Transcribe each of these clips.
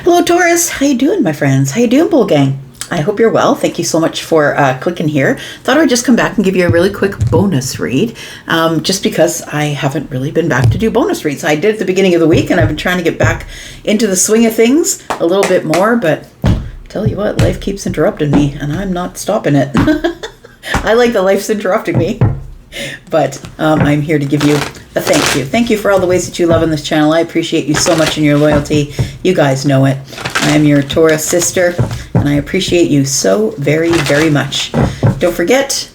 Hello, Taurus. How you doing, my friends? How you doing, Bull Gang? I hope you're well. Thank you so much for clicking here. Thought I would just come back and give you a really quick bonus read, just because I haven't really been back to do bonus reads. I did at the beginning of the week, and I've been trying to get back into the swing of things a little bit more, but tell you what, life keeps interrupting me, and I'm not stopping it. I like that life's interrupting me. But I'm here to give you a thank you. Thank you for all the ways that you love on this channel. I appreciate you so much and your loyalty. You guys know it. I am your Taurus sister, and I appreciate you so very, very much. Don't forget,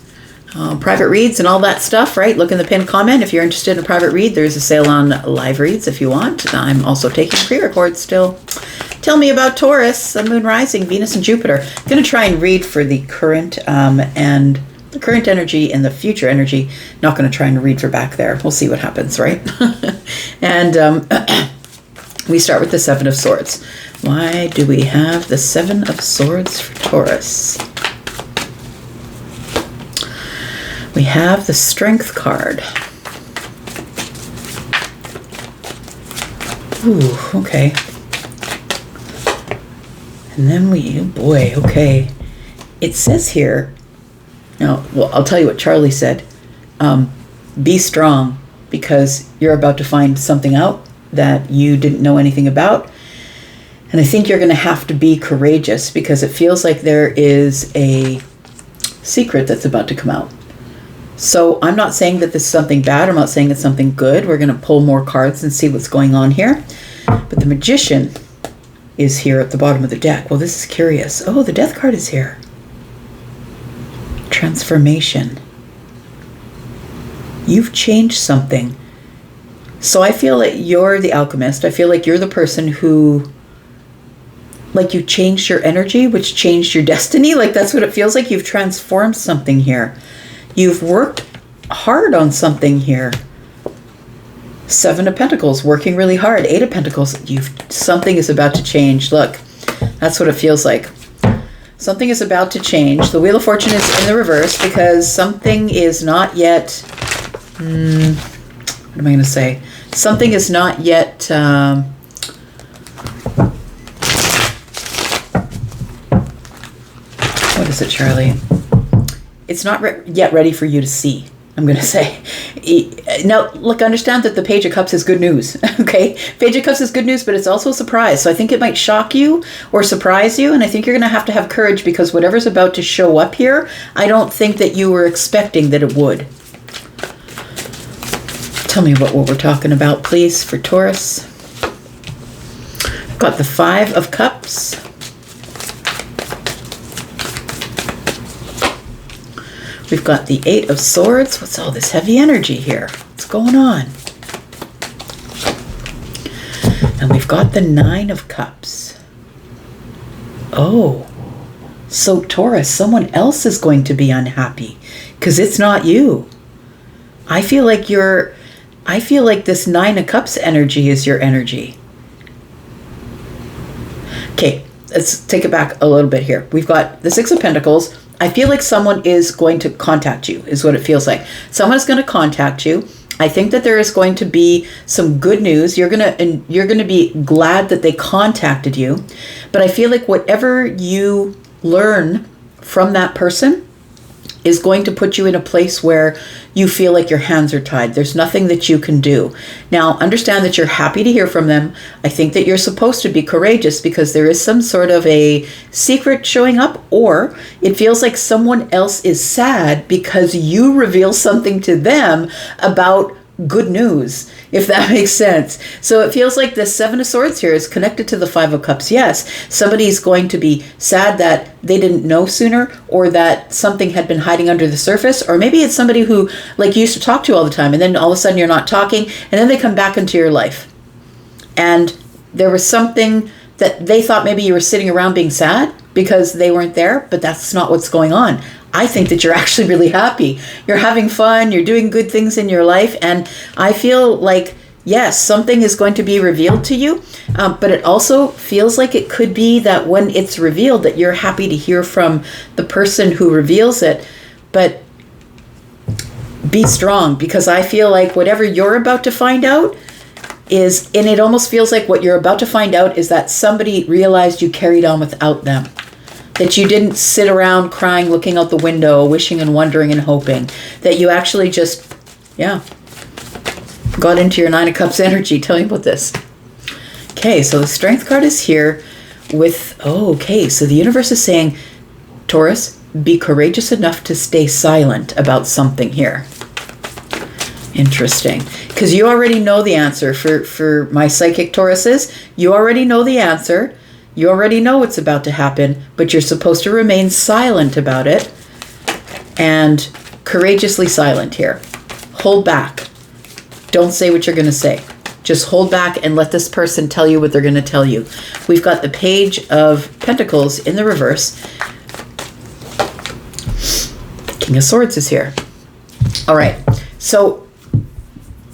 private reads and all that stuff, right? Look in the pinned comment. If you're interested in a private read, there's a sale on live reads if you want. I'm also taking pre-records still. Tell me about Taurus, the moon rising, Venus and Jupiter. I'm going to try and read for the current and the current energy and the future energy. Not going to try and read for back there. We'll see what happens, right? And we start with the Seven of Swords. Why do we have the Seven of Swords for Taurus? We have the Strength card. Ooh, okay. And then oh boy, okay. It says here, now, well, I'll tell you what Charlie said. Be strong, because you're about to find something out that you didn't know anything about. And I think you're going to have to be courageous, because it feels like there is a secret that's about to come out. So I'm not saying that this is something bad. I'm not saying it's something good. We're going to pull more cards and see what's going on here. But the Magician is here at the bottom of the deck. Well, this is curious. Oh, the Death card is here. Transformation. You've changed something. So I feel like you're the alchemist. I feel like you're the person who, like, you changed your energy, which changed your destiny. Like, that's what it feels like. You've transformed something here. You've worked hard on something here. Seven of Pentacles, working really hard. Eight of Pentacles, something is about to change. Look, that's what it feels like. Something is about to change. The Wheel of Fortune is in the reverse because something is not yet, what am I going to say? Something is not yet, what is it, Charlie? It's not yet ready for you to see, I'm going to say. Now, look, understand that the Page of Cups is good news, okay? Page of Cups is good news, but it's also a surprise. So I think it might shock you or surprise you, and I think you're going to have courage, because whatever's about to show up here, I don't think that you were expecting that it would. Tell me what we're talking about, please, for Taurus. I've got the Five of Cups. We've got the Eight of Swords. What's all this heavy energy here? What's going on? And we've got the Nine of Cups. Oh, so Taurus, someone else is going to be unhappy because it's not you. I feel like this Nine of Cups energy is your energy. Okay, let's take it back a little bit here. We've got the Six of Pentacles. I feel like someone is going to contact you, is what it feels like. Someone's going to contact you. I think that there is going to be some good news. You're going to be glad that they contacted you. But I feel like whatever you learn from that person is going to put you in a place where you feel like your hands are tied. There's nothing that you can do. Now, understand that you're happy to hear from them. I think that you're supposed to be courageous, because there is some sort of a secret showing up, or it feels like someone else is sad because you reveal something to them about good news, if that makes sense. So it feels like the Seven of Swords here is connected to the Five of Cups. Yes, somebody's going to be sad that they didn't know sooner, or that something had been hiding under the surface, or maybe it's somebody who, like, you used to talk to all the time, and then all of a sudden you're not talking, and then they come back into your life. And there was something that they thought maybe you were sitting around being sad because they weren't there, but that's not what's going on. I think that you're actually really happy. You're having fun. You're doing good things in your life. And I feel like, yes, something is going to be revealed to you. But it also feels like it could be that when it's revealed that you're happy to hear from the person who reveals it. But be strong, because I feel like whatever you're about to find out, and it almost feels like what you're about to find out is that somebody realized you carried on without them. That you didn't sit around crying, looking out the window, wishing and wondering and hoping. That you actually just, got into your Nine of Cups energy. Tell me about this. Okay, so the Strength card is here with, so the universe is saying, Taurus, be courageous enough to stay silent about something here. Interesting. Because you already know the answer for my psychic Tauruses. You already know the answer. You already know what's about to happen, but you're supposed to remain silent about it and courageously silent here. Hold back. Don't say what you're going to say. Just hold back and let this person tell you what they're going to tell you. We've got the Page of Pentacles in the reverse. King of Swords is here. All right. So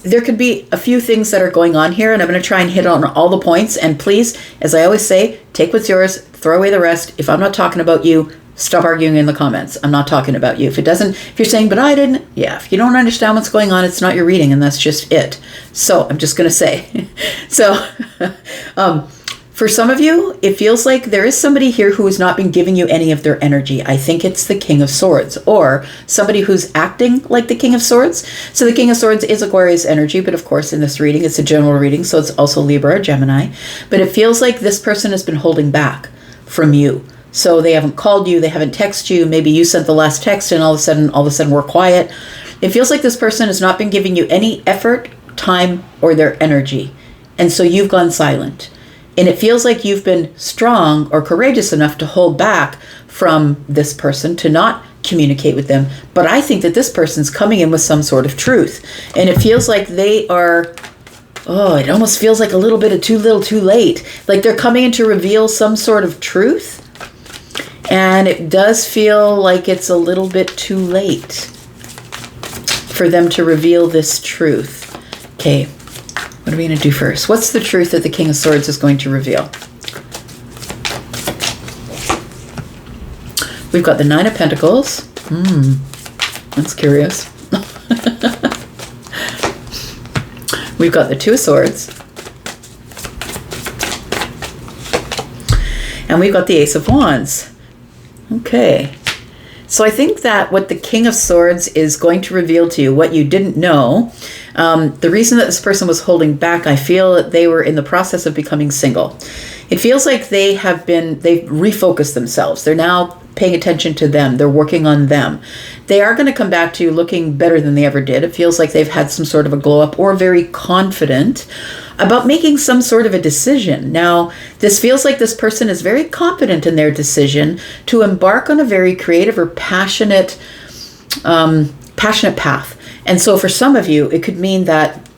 there could be a few things that are going on here, and I'm going to try and hit on all the points. And please, as I always say, take what's yours, throw away the rest. If I'm not talking about you, stop arguing in the comments. I'm not talking about you. If you're saying, but I didn't, if you don't understand what's going on, it's not your reading, and that's just it. So I'm just going to say. For some of you, it feels like there is somebody here who has not been giving you any of their energy. I think it's the King of Swords, or somebody who's acting like the King of Swords. So the King of Swords is Aquarius energy, but of course in this reading, it's a general reading, so it's also Libra or Gemini. But it feels like this person has been holding back from you. So they haven't called you, they haven't texted you, maybe you sent the last text and all of a sudden we're quiet. It feels like this person has not been giving you any effort, time, or their energy. And so you've gone silent. And it feels like you've been strong or courageous enough to hold back from this person, to not communicate with them. But I think that this person's coming in with some sort of truth. And it feels like they are, it almost feels like a little bit of too little too late. Like they're coming in to reveal some sort of truth. And it does feel like it's a little bit too late for them to reveal this truth. Okay. What are we going to do first? What's the truth that the King of Swords is going to reveal? We've got the Nine of Pentacles. That's curious. We've got the Two of Swords. And we've got the Ace of Wands. Okay. So I think that what the King of Swords is going to reveal to you, what you didn't know, the reason that this person was holding back, I feel that they were in the process of becoming single. It feels like they've refocused themselves. They're now paying attention to them. They're working on them. They are going to come back to you looking better than they ever did. It feels like they've had some sort of a glow up, or very confident about making some sort of a decision. Now, this feels like this person is very confident in their decision to embark on a very creative or passionate path. And so for some of you, it could mean that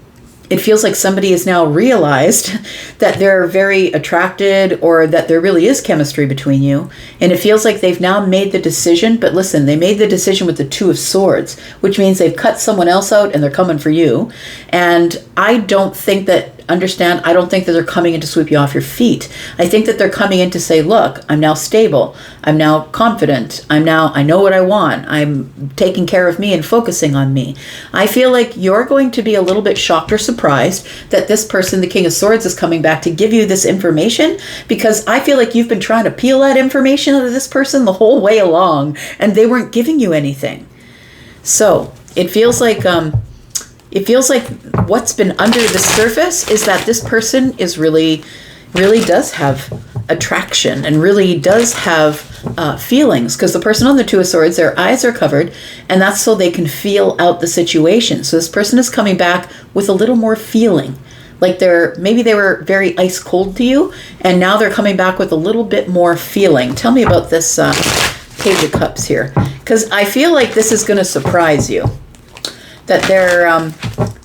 it feels like somebody has now realized that they're very attracted, or that there really is chemistry between you. And it feels like they've now made the decision. But listen, they made the decision with the Two of Swords, which means they've cut someone else out and they're coming for you. And I don't think that they're coming in to sweep you off your feet. I think that they're coming in to say, look, I'm now stable. I'm now confident. I know what I want. I'm taking care of me and focusing on me. I feel like you're going to be a little bit shocked or surprised that this person, the King of Swords, is coming back to give you this information, because I feel like you've been trying to peel that information out of this person the whole way along, and they weren't giving you anything. So it feels like what's been under the surface is that this person is really does have attraction and really does have feelings, because the person on the Two of Swords, their eyes are covered, and that's so they can feel out the situation. So this person is coming back with a little more feeling, like maybe they were very ice cold to you, and now they're coming back with a little bit more feeling. Tell me about this Page of Cups here, because I feel like this is going to surprise you, that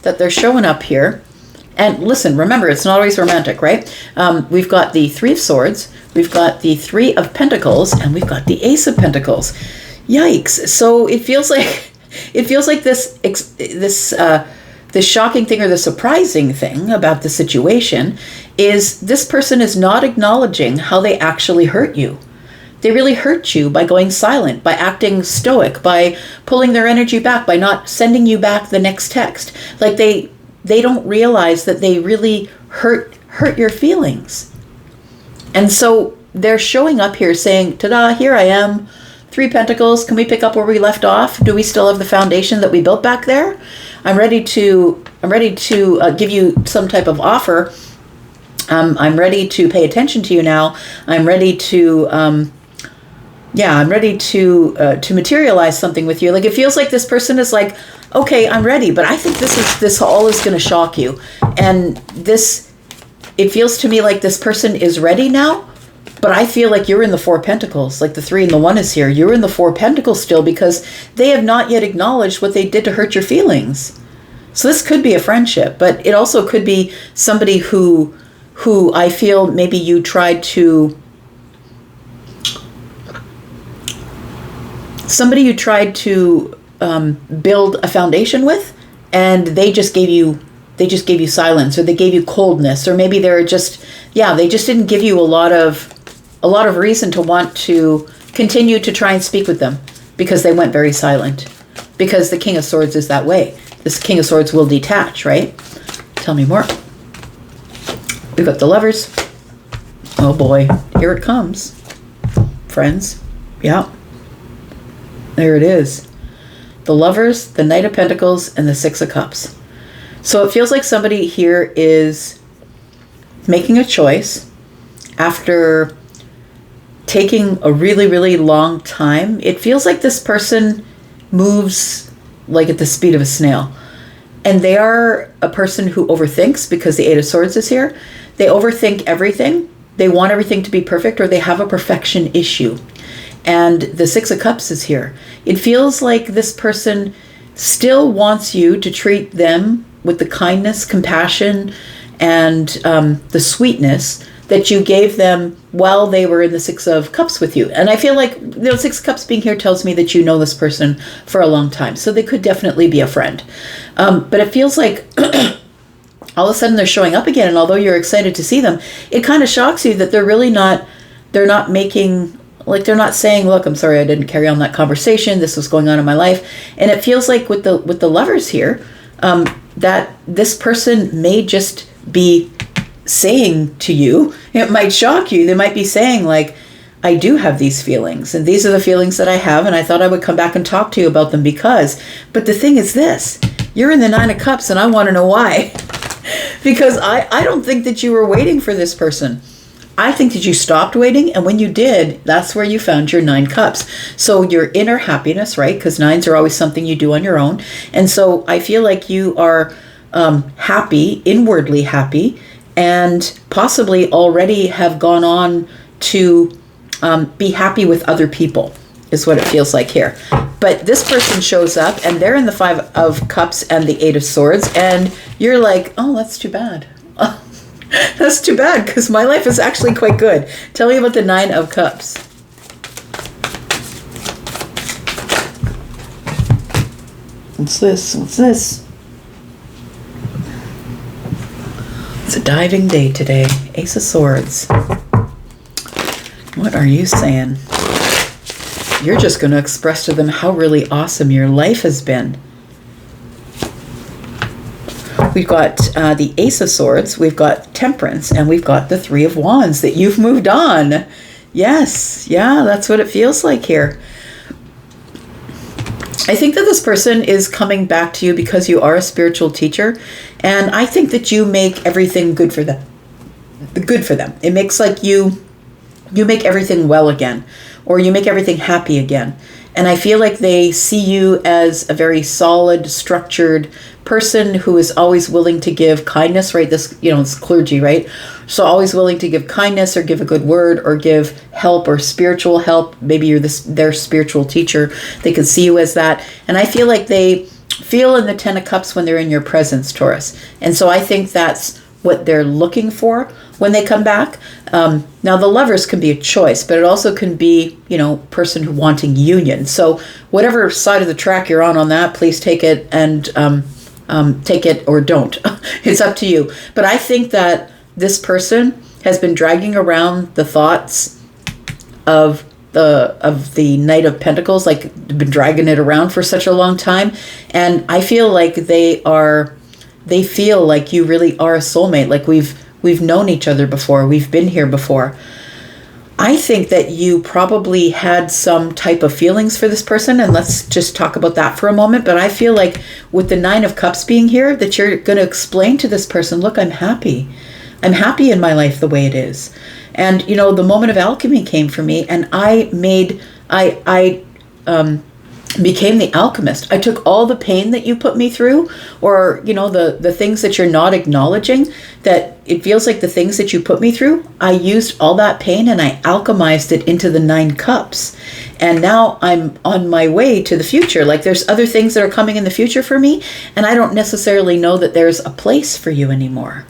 they're showing up here. And listen, remember, it's not always romantic, right? We've got the Three of Swords, we've got the Three of Pentacles, and we've got the Ace of Pentacles. Yikes! So it feels like this shocking thing, or the surprising thing about the situation, is this person is not acknowledging how they actually hurt you. They really hurt you by going silent, by acting stoic, by pulling their energy back, by not sending you back the next text. Like they they don't realize that they really hurt your feelings. And so they're showing up here saying, ta-da, here I am, 3 Pentacles. Can we pick up where we left off? Do we still have the foundation that we built back there? I'm ready to give you some type of offer. I'm ready to pay attention to you now. I'm ready to materialize something with you. Like, it feels like this person is like, okay, I'm ready, but I think this all is going to shock you. And it feels to me like this person is ready now, but I feel like you're in the 4 Pentacles, like the 3 and the 1 is here. You're in the 4 Pentacles still because they have not yet acknowledged what they did to hurt your feelings. So this could be a friendship, but it also could be somebody who I feel maybe you tried to build a foundation with, and they just gave you silence, or they gave you coldness, or maybe they just didn't give you a lot of reason to want to continue to try and speak with them, because they went very silent. Because the King of Swords is that way. This King of Swords will detach, right? Tell me more. We've got the Lovers. Oh boy, here it comes, friends. Yeah, there it is. The Lovers, the Knight of Pentacles, and the 6 of Cups. So it feels like somebody here is making a choice after taking a really, really long time. It feels like this person moves like at the speed of a snail. And they are a person who overthinks, because the 8 of Swords is here. They overthink everything. They want everything to be perfect, or they have a perfection issue. And the 6 of Cups is here. It feels like this person still wants you to treat them with the kindness, compassion, and the sweetness that you gave them while they were in the 6 of Cups with you. And I feel like, 6 of Cups being here tells me that you know this person for a long time. So they could definitely be a friend. But it feels like all of a sudden they're showing up again. And although you're excited to see them, it kind of shocks you that they're not making, like, they're not saying, look, I'm sorry, I didn't carry on that conversation. This was going on in my life. And it feels like with the Lovers here, that this person may just be saying to you, it might shock you. They might be saying, like, I do have these feelings, and these are the feelings that I have, and I thought I would come back and talk to you about them because, but the thing is this, you're in the 9 of Cups, and I want to know why. Because I don't think that you were waiting for this person. I think that you stopped waiting, and when you did, that's where you found your 9 cups. So your inner happiness, right? Because 9s are always something you do on your own. And so I feel like you are happy, inwardly happy, and possibly already have gone on to be happy with other people, is what it feels like here. But this person shows up, and they're in the 5 of Cups and the 8 of Swords, and you're like, oh, that's too bad. That's too bad, because my life is actually quite good. Tell me about the 9 of Cups. What's this? What's this? It's a diving day today. Ace of Swords. What are you saying? You're just going to express to them how really awesome your life has been. We've got the Ace of Swords, we've got Temperance, and we've got the 3 of Wands, that you've moved on. Yes, yeah, that's what it feels like here. I think that this person is coming back to you because you are a spiritual teacher, and I think that you make everything good for them. Good for them. It makes like you make everything well again, or you make everything happy again. And I feel like they see you as a very solid, structured person who is always willing to give kindness, right? This, it's clergy, right? So always willing to give kindness or give a good word or give help or spiritual help. Maybe you're their spiritual teacher. They could see you as that. And I feel like they feel in the 10 of Cups when they're in your presence, Taurus. And so I think that's what they're looking for when they come back. Now the Lovers can be a choice, but it also can be, person who wanting union. So whatever side of the track you're on that, please take it and take it or don't. It's up to you. But I think that this person has been dragging around the thoughts of the Knight of Pentacles, like been dragging it around for such a long time. And I feel like they are they feel like you really are a soulmate, like we've known each other before, we've been here before. I think that you probably had some type of feelings for this person, and let's just talk about that for a moment. But I feel like with the 9 of Cups being here, that you're going to explain to this person, look, I'm happy. I'm happy in my life the way it is. And, the moment of alchemy came for me, and I became the alchemist. I took all the pain that you put me through, or, the things that you're not acknowledging, that it feels like the things that you put me through, I used all that pain and I alchemized it into the 9 cups. And now I'm on my way to the future. Like there's other things that are coming in the future for me, and I don't necessarily know that there's a place for you anymore.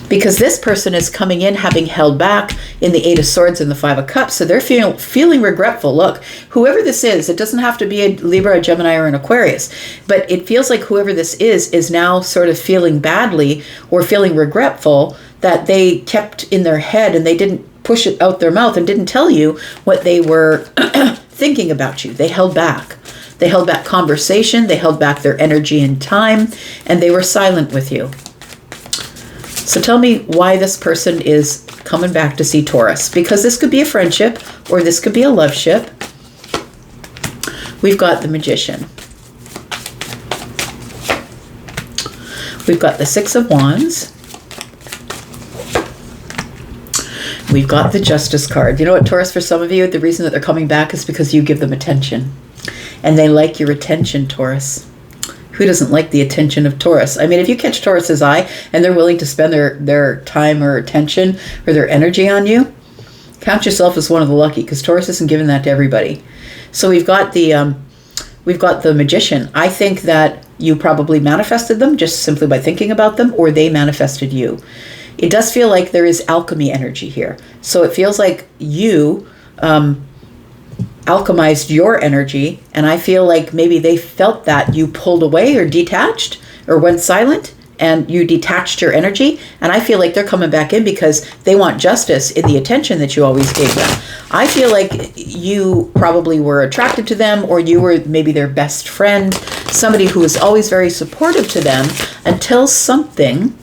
Because this person is coming in having held back in the 8 of Swords and the 5 of Cups. So they're feeling regretful. Look, whoever this is, it doesn't have to be a Libra, a Gemini, or an Aquarius. But it feels like whoever this is now sort of feeling badly or feeling regretful that they kept in their head and they didn't push it out their mouth and didn't tell you what they were thinking about you. They held back. They held back conversation. They held back their energy and time. And they were silent with you. So tell me why this person is coming back to see Taurus. Because this could be a friendship or this could be a love ship. We've got the Magician. We've got the 6 of Wands. We've got the Justice card. You know what, Taurus, for some of you, the reason that they're coming back is because you give them attention. And they like your attention, Taurus. Who doesn't like the attention of Taurus? I mean, if you catch Taurus's eye and they're willing to spend their time or attention or their energy on you, count yourself as one of the lucky, because Taurus isn't giving that to everybody. So we've got the Magician. I think that you probably manifested them just simply by thinking about them, or they manifested you. It does feel like there is alchemy energy here. So it feels like you alchemized your energy, and I feel like maybe they felt that you pulled away or detached or went silent and you detached your energy, and I feel like they're coming back in because they want justice in the attention that you always gave them. I feel like you probably were attracted to them, or you were maybe their best friend, somebody who was always very supportive to them, until something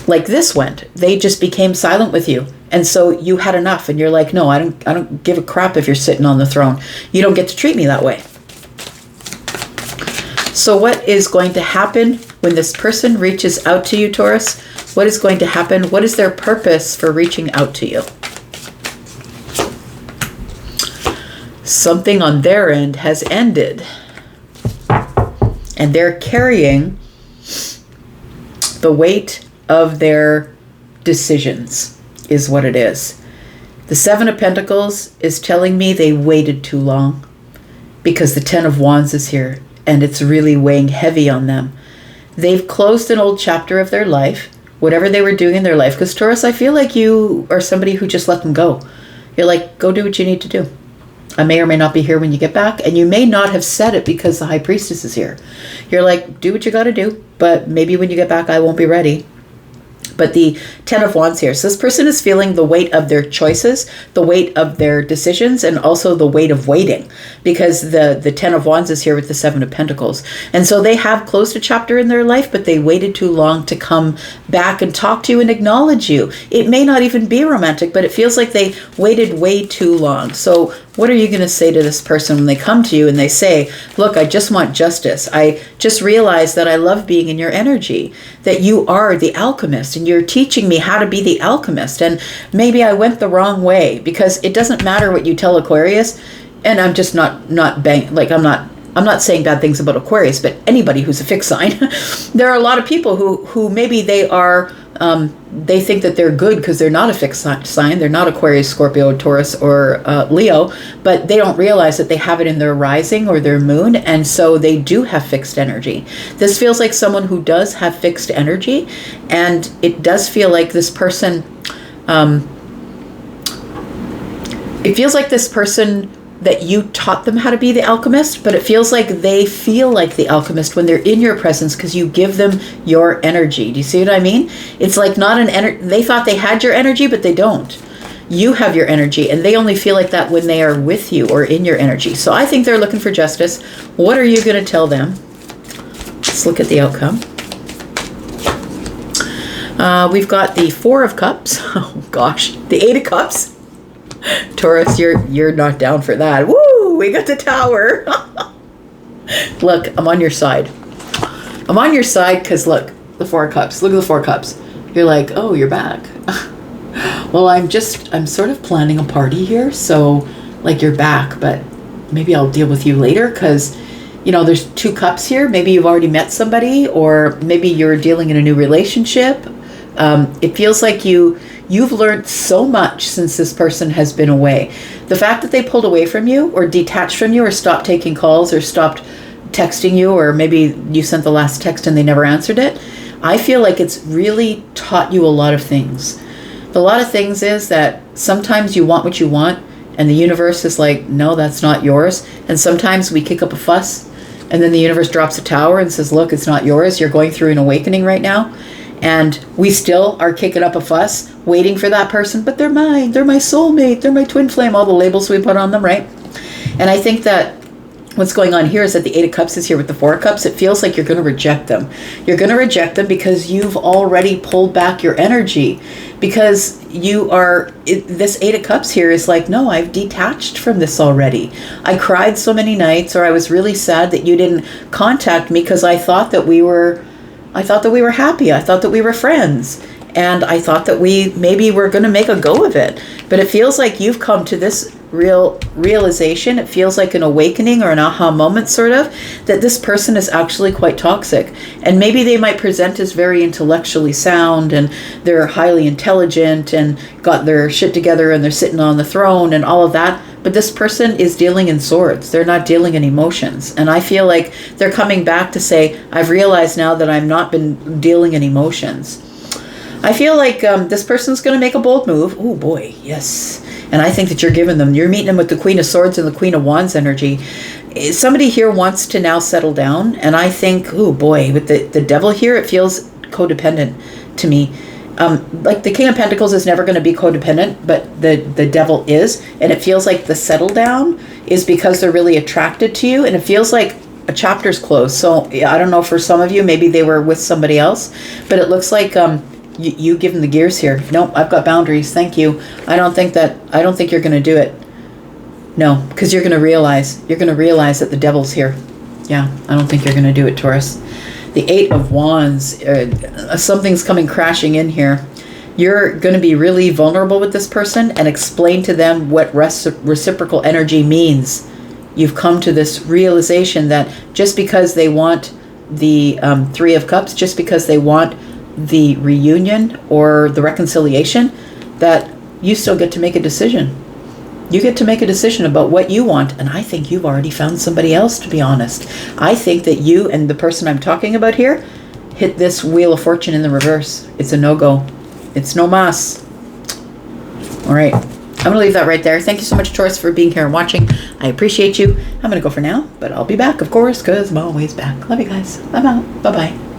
like this went. They just became silent with you. And so you had enough, and you're like, no, I don't give a crap if you're sitting on the throne. You don't get to treat me that way. So what is going to happen when this person reaches out to you, Taurus? What is going to happen? What is their purpose for reaching out to you? Something on their end has ended. And they're carrying the weight of their decisions. Is what it is. The 7 of Pentacles is telling me they waited too long, because the 10 of Wands is here and it's really weighing heavy on them. They've closed an old chapter of their life, whatever they were doing in their life. Because Taurus, I feel like you are somebody who just let them go. You're like, go do what you need to do. I may or may not be here when you get back, and you may not have said it because the High Priestess is here. You're like, do what you got to do, but maybe when you get back I won't be ready. But the 10 of Wands here. So this person is feeling the weight of their choices, the weight of their decisions, and also the weight of waiting, because the 10 of Wands is here with the 7 of Pentacles. And so they have closed a chapter in their life, but they waited too long to come back and talk to you and acknowledge you. It may not even be romantic, but it feels like they waited way too long. So what are you going to say to this person when they come to you and they say, look, I just want justice. I just realized that I love being in your energy, that you are the alchemist and you're teaching me how to be the alchemist. And maybe I went the wrong way, because it doesn't matter what you tell Aquarius. And I'm just I'm not saying bad things about Aquarius, but anybody who's a fixed sign. There are a lot of people who maybe they are, they think that they're good because they're not a fixed sign. They're not Aquarius, Scorpio, Taurus, or Leo, but they don't realize that they have it in their rising or their moon, and so they do have fixed energy. This feels like someone who does have fixed energy, and it does feel like this person, it feels like this person that you taught them how to be the alchemist, but it feels like they feel like the alchemist when they're in your presence because you give them your energy. Do you see what I mean? It's like not an energy. They thought they had your energy, but they don't. You have your energy, and they only feel like that when they are with you or in your energy. So I think they're looking for justice. What are you going to tell them? Let's look at the outcome. We've got the Four of Cups. Oh gosh, the Eight of Cups. Taurus, you're not down for that. Woo! We got the Tower. Look, I'm on your side. I'm on your side because look, the Four of Cups. Look at the Four of Cups. You're like, oh, you're back. Well, I'm sort of planning a party here, so like you're back, but maybe I'll deal with you later because, you know, there's two cups here. Maybe you've already met somebody, or maybe you're dealing in a new relationship. It feels like you've learned so much since this person has been away. The fact that they pulled away from you or detached from you or stopped taking calls or stopped texting you, or maybe you sent the last text and they never answered it, I feel like it's really taught you a lot of things. A lot of things is that sometimes you want what you want and the universe is like, no, that's not yours. And sometimes we kick up a fuss and then the universe drops a tower and says, look, it's not yours. You're going through an awakening right now. And we still are kicking up a fuss, waiting for that person, but they're mine, they're my soulmate, they're my twin flame, all the labels we put on them, right? And I think that what's going on here is that the Eight of Cups is here with the Four of Cups. It feels like you're going to reject them. You're going to reject them because you've already pulled back your energy. Because this Eight of Cups here is like, no, I've detached from this already. I cried so many nights, or I was really sad that you didn't contact me because I thought that we were happy. I thought that we were friends. And I thought that we maybe were going to make a go of it. But it feels like you've come to this realization. It feels like an awakening or an aha moment, sort of, that this person is actually quite toxic. And maybe they might present as very intellectually sound and they're highly intelligent and got their shit together and they're sitting on the throne and all of that. But this person is dealing in swords. They're not dealing in emotions. And I feel like they're coming back to say, I've realized now that I've not been dealing in emotions. I feel like this person's going to make a bold move. Oh boy, yes. And I think that you're meeting them with the Queen of Swords and the Queen of Wands energy. Somebody here wants to now settle down. And I think, oh boy, with the Devil here, it feels codependent to me. Like the King of Pentacles is never going to be codependent, but the Devil is. And it feels like the settle down is because they're really attracted to you. And it feels like a chapter's closed. So I don't know, for some of you, maybe they were with somebody else. But it looks like you give them the gears here. Nope, I've got boundaries. Thank you. I don't think you're going to do it. No, because you're going to realize that the Devil's here. Yeah, I don't think you're going to do it, Taurus. The Eight of Wands, something's coming crashing in here. You're going to be really vulnerable with this person and explain to them what reciprocal energy means. You've come to this realization that just because they want the Three of Cups, just because they want the reunion or the reconciliation, that you still get to make a decision. You get to make a decision about what you want. And I think you've already found somebody else, to be honest. I think that you and the person I'm talking about here hit this Wheel of Fortune in the reverse. It's a no-go. It's no mas. All right. I'm going to leave that right there. Thank you so much, Taurus, for being here and watching. I appreciate you. I'm going to go for now, but I'll be back, of course, because I'm always back. Love you guys. I'm out. Bye-bye.